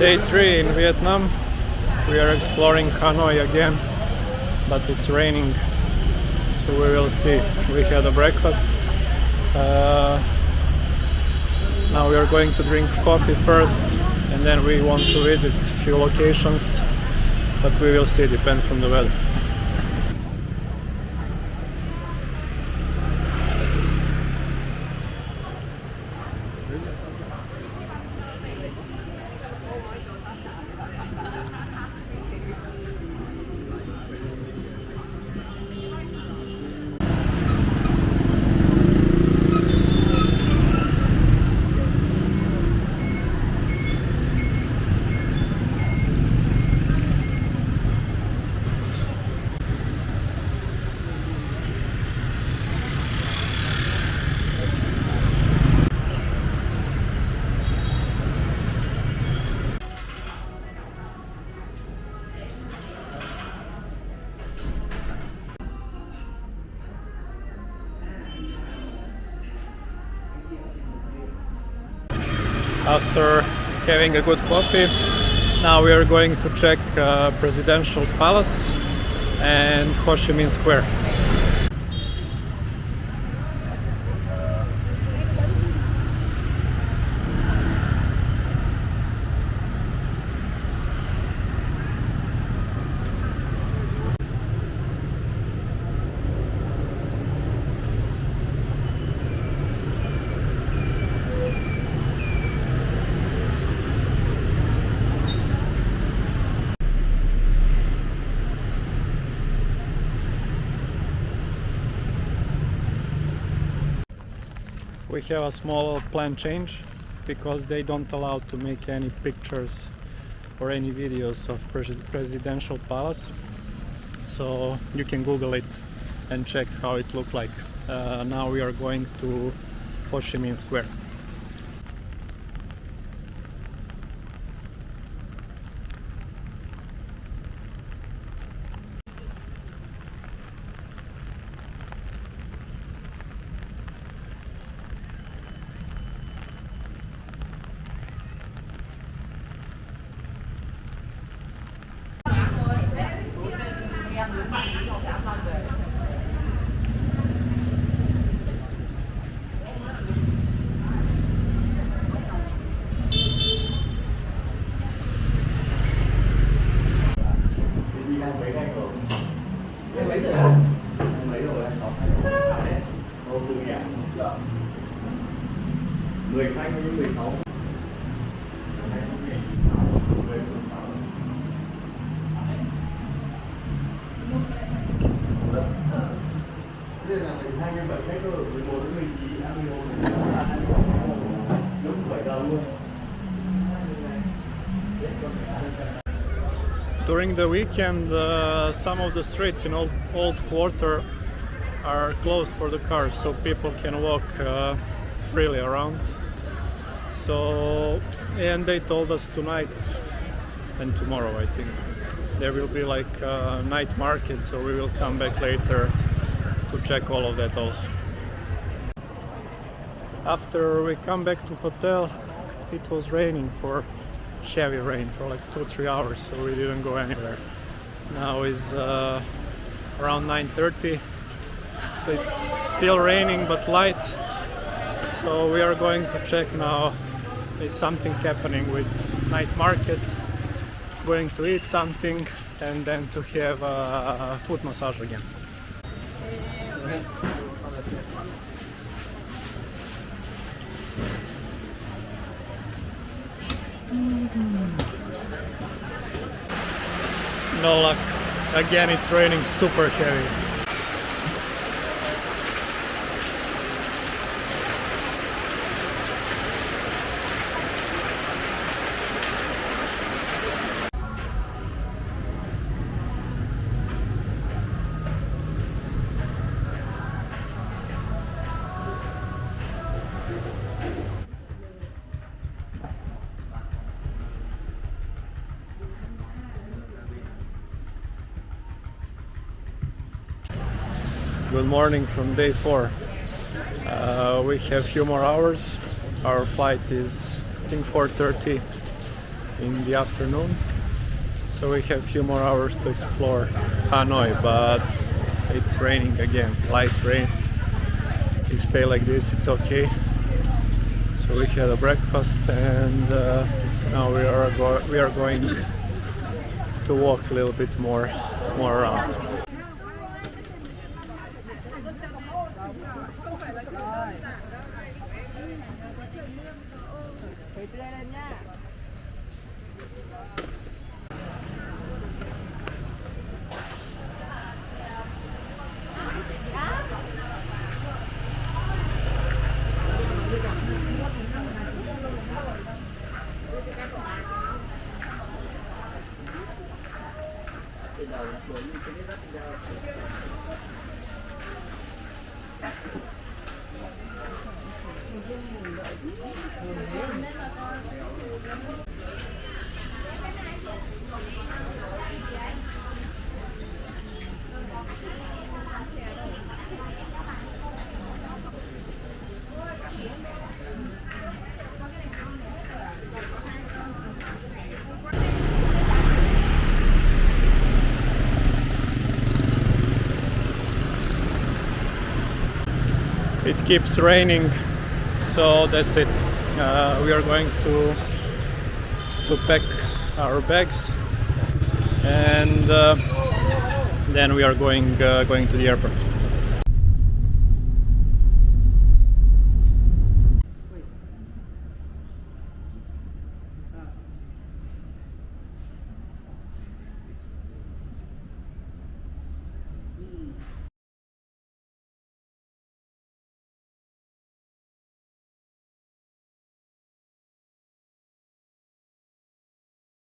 Day 3 in Vietnam. We are exploring Hanoi again, but it's raining, so we will see. We had a breakfast. Now we are going to drink coffee first, and then we want to visit a few locations, but we will see, depends from the weather. After having a good coffee, now we are going to check Presidential Palace and Ho Chi Minh Square. We have a small plan change because they don't allow to make any pictures or any videos of Presidential Palace, so you can Google it and check how it looked like. Now we are going to Ho Chi Minh Square. During the weekend, some of the streets in Old Quarter are closed for the cars, so people can walk freely around. So, and they told us tonight and tomorrow, I think, there will be like a night market, so we will come back later to check all of that also. After we come back to hotel, it was raining for heavy rain for like 2-3 hours, so we didn't go anywhere. Now is around 9:30, so it's still raining but light, so we are going to check now is something happening with night market, going to eat something and then to have a foot massage again. No luck. Again, it's raining super heavy. Good morning from day 4. We have few more hours. Our flight is I think 4:30, in the afternoon. So we have a few more hours to explore Hanoi, but it's raining again, light rain. If you stay like this, it's okay. So we had a breakfast, and now we are going to walk a little bit more around. It keeps raining, so that's it. We are going to pack our bags, and then we are going to the airport.